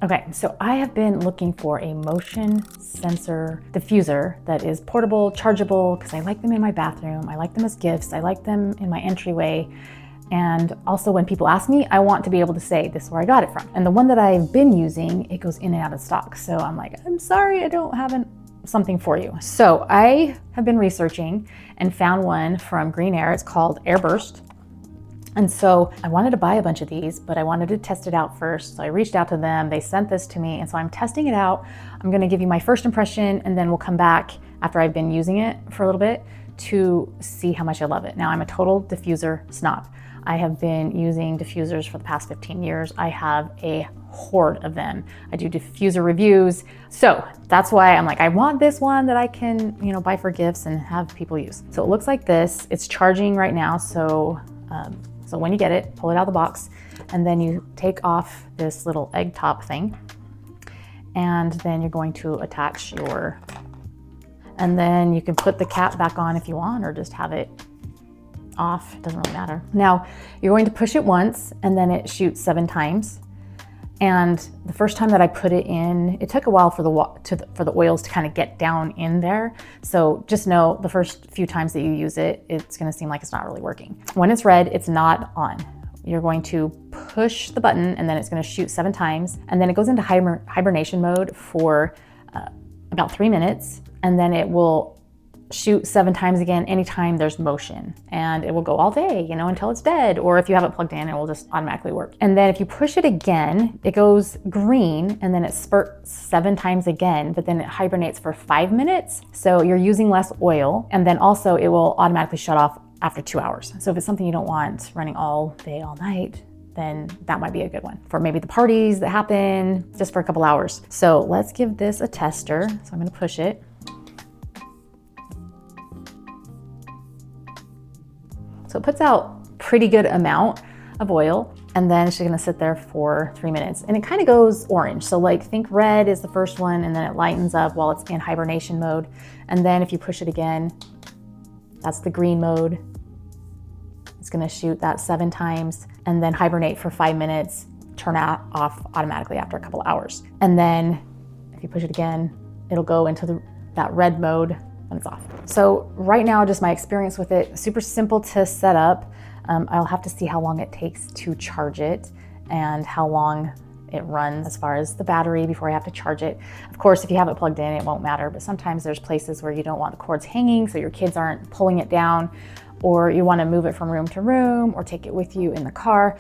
Okay, so I have been looking for a motion sensor diffuser that is portable, chargeable, because I like them in my bathroom. I like them as gifts. I like them in my entryway. And also when people ask me, I want to be able to say, this is where I got it from. And the one that I've been using, it goes in and out of stock. So I'm like, I'm sorry, I don't have something for you. So I have been researching and found one from GreenAir. It's called AirBurst. And so I wanted to buy a bunch of these, but I wanted to test it out first. So I reached out to them, they sent this to me, and so I'm testing it out. I'm gonna give you my first impression, and then we'll come back after I've been using it for a little bit to see how much I love it. Now, I'm a total diffuser snob. I have been using diffusers for the past 15 years. I have a horde of them. I do diffuser reviews. So that's why I'm like, I want this one that I can, buy for gifts and have people use. So it looks like this. It's charging right now. So when you get it, pull it out of the box, and then you take off this little egg top thing, and then you're going to attach and then you can put the cap back on if you want, or just have it off, it doesn't really matter. Now, you're going to push it once, and then it shoots 7 times. And the first time that I put it in, it took a while for the oils to kind of get down in there. So just know the first few times that you use it, it's gonna seem like it's not really working. When it's red, it's not on. You're going to push the button, and then it's gonna shoot 7 times. And then it goes into hibernation mode for about 3 minutes. And then it will shoot 7 times again anytime there's motion, and it will go all day, until it's dead, or if you have it plugged in, it will just automatically work. And then if you push it again, it goes green, and then it spurts 7 times again, but then it hibernates for 5 minutes. So you're using less oil, and then also it will automatically shut off after 2 hours. So if it's something you don't want running all day, all night, then that might be a good one for maybe the parties that happen just for a couple hours. So let's give this a tester. So I'm gonna push it. So it puts out pretty good amount of oil, and then it's just gonna sit there for 3 minutes. And it kind of goes orange. So think red is the first one, and then it lightens up while it's in hibernation mode. And then if you push it again, that's the green mode. It's gonna shoot that 7 times, and then hibernate for 5 minutes, turn off automatically after a couple hours. And then if you push it again, it'll go into that red mode when it's off. So right now, just my experience with it, super simple to set up. I'll have to see how long it takes to charge it and how long it runs as far as the battery before I have to charge it. Of course, if you have it plugged in, it won't matter, but sometimes there's places where you don't want the cords hanging so your kids aren't pulling it down, or you want to move it from room to room or take it with you in the car.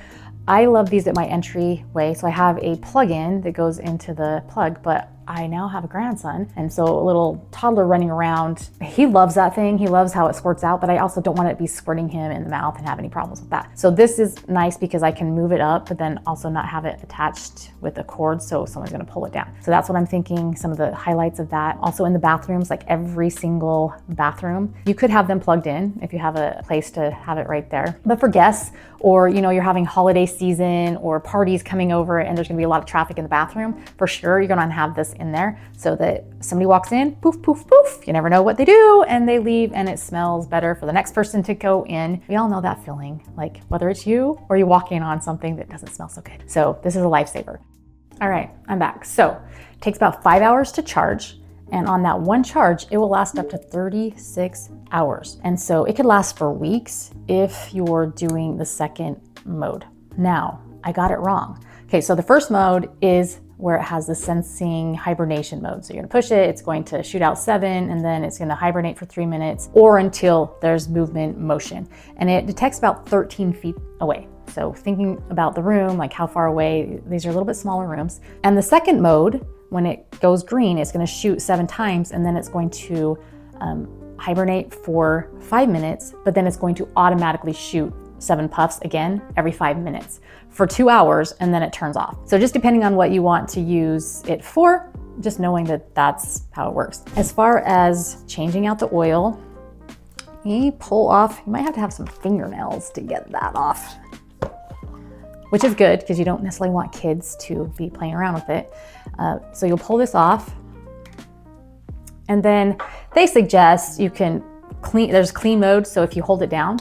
I love these at my entryway. So I have a plug-in that goes into the plug, but I now have a grandson, and so a little toddler running around. He loves that thing. He loves how it squirts out, but I also don't want it to be squirting him in the mouth and have any problems with that. So this is nice because I can move it up, but then also not have it attached with a cord, so someone's gonna pull it down. So that's what I'm thinking, some of the highlights of that. Also in the bathrooms, like every single bathroom, you could have them plugged in if you have a place to have it right there. But for guests, or you're having holiday season or parties coming over and there's gonna be a lot of traffic in the bathroom, for sure you're gonna have this in there so that somebody walks in, poof, poof, poof, you never know what they do, and they leave and it smells better for the next person to go in. We all know that feeling, like whether it's you or you walk in on something that doesn't smell so good. So this is a lifesaver. All right, I'm back. So it takes about 5 hours to charge. And on that one charge, it will last up to 36 hours. And so it could last for weeks if you're doing the second mode. Now, I got it wrong. Okay, so the first mode is where it has the sensing hibernation mode. So you're gonna push it, it's going to shoot out 7, and then it's gonna hibernate for 3 minutes or until there's movement motion. And it detects about 13 feet away. So thinking about the room, like how far away, these are a little bit smaller rooms. And the second mode, when it goes green, it's gonna shoot 7 times, and then it's going to hibernate for 5 minutes, but then it's going to automatically shoot 7 puffs again every 5 minutes for 2 hours, and then it turns off. So just depending on what you want to use it for, just knowing that that's how it works. As far as changing out the oil, you pull off, you might have to have some fingernails to get that off, which is good because you don't necessarily want kids to be playing around with it. So you'll pull this off, and then they suggest you can clean, there's clean mode, so if you hold it down,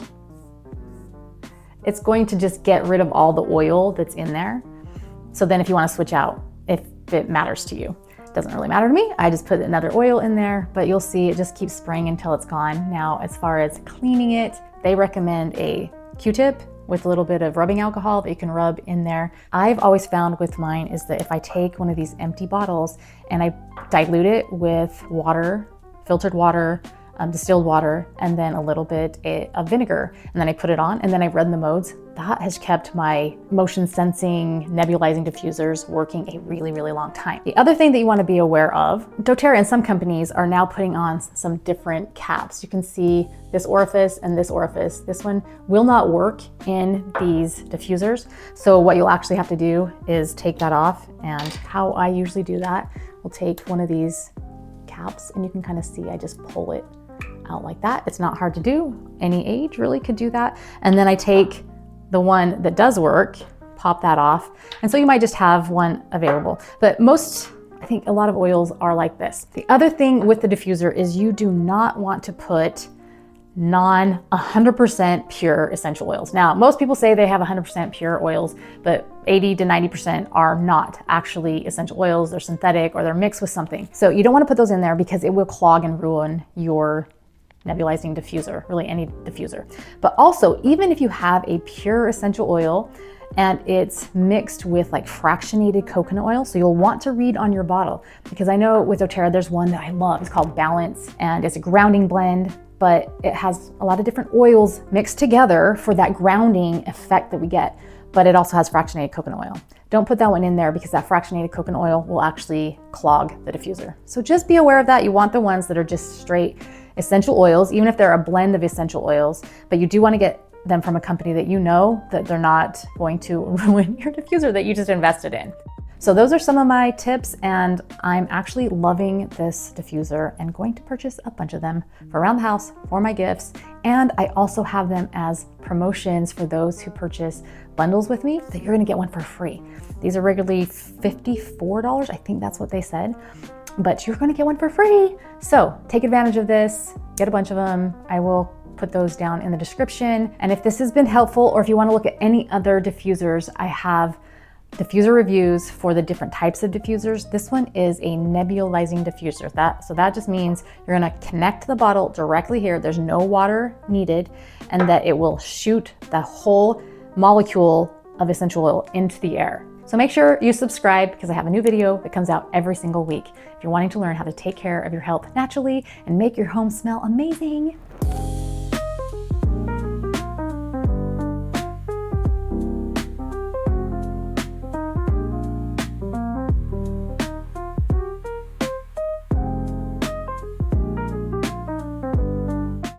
it's going to just get rid of all the oil that's in there. So then if you want to switch out, if it matters to you. It doesn't really matter to me. I just put another oil in there, but you'll see it just keeps spraying until it's gone. Now, as far as cleaning it, they recommend a Q-tip with a little bit of rubbing alcohol that you can rub in there. I've always found with mine is that if I take one of these empty bottles and I dilute it with water, filtered water, distilled water, and then a little bit of vinegar, and then I put it on and then I run the modes, that has kept my motion sensing nebulizing diffusers working a really, really long time. The other thing that you want to be aware of, doTERRA and some companies are now putting on some different caps. You can see this orifice and this orifice. This one will not work in these diffusers. So what you'll actually have to do is take that off, and how I usually do that, we'll take one of these caps and you can kind of see I just pull it out like that. It's not hard to do. Any age really could do that. And then I take the one that does work, pop that off. And so you might just have one available. But I think a lot of oils are like this. The other thing with the diffuser is you do not want to put 100% pure essential oils. Now, most people say they have 100% pure oils, but 80 to 90% are not actually essential oils. They're synthetic or they're mixed with something. So you don't want to put those in there because it will clog and ruin your nebulizing diffuser, really any diffuser. But also, even if you have a pure essential oil and it's mixed with like fractionated coconut oil, so you'll want to read on your bottle, because I know with doTERRA there's one that I love. It's called Balance, and it's a grounding blend, but it has a lot of different oils mixed together for that grounding effect that we get. But it also has fractionated coconut oil. Don't put that one in there because that fractionated coconut oil will actually clog the diffuser. So just be aware of that. You want the ones that are just straight essential oils, even if they're a blend of essential oils, but you do want to get them from a company that you know that they're not going to ruin your diffuser that you just invested in. So those are some of my tips, and I'm actually loving this diffuser and going to purchase a bunch of them for around the house for my gifts. And I also have them as promotions for those who purchase bundles with me, that you're gonna get one for free. These are regularly $54, I think that's what they said, but you're gonna get one for free. So take advantage of this, get a bunch of them. I will put those down in the description. And if this has been helpful, or if you wanna look at any other diffusers, I have diffuser reviews for the different types of diffusers. This one is a nebulizing diffuser. So that just means you're gonna connect the bottle directly here. There's no water needed, and that it will shoot the whole molecule of essential oil into the air. So make sure you subscribe, because I have a new video that comes out every single week if you're wanting to learn how to take care of your health naturally and make your home smell amazing.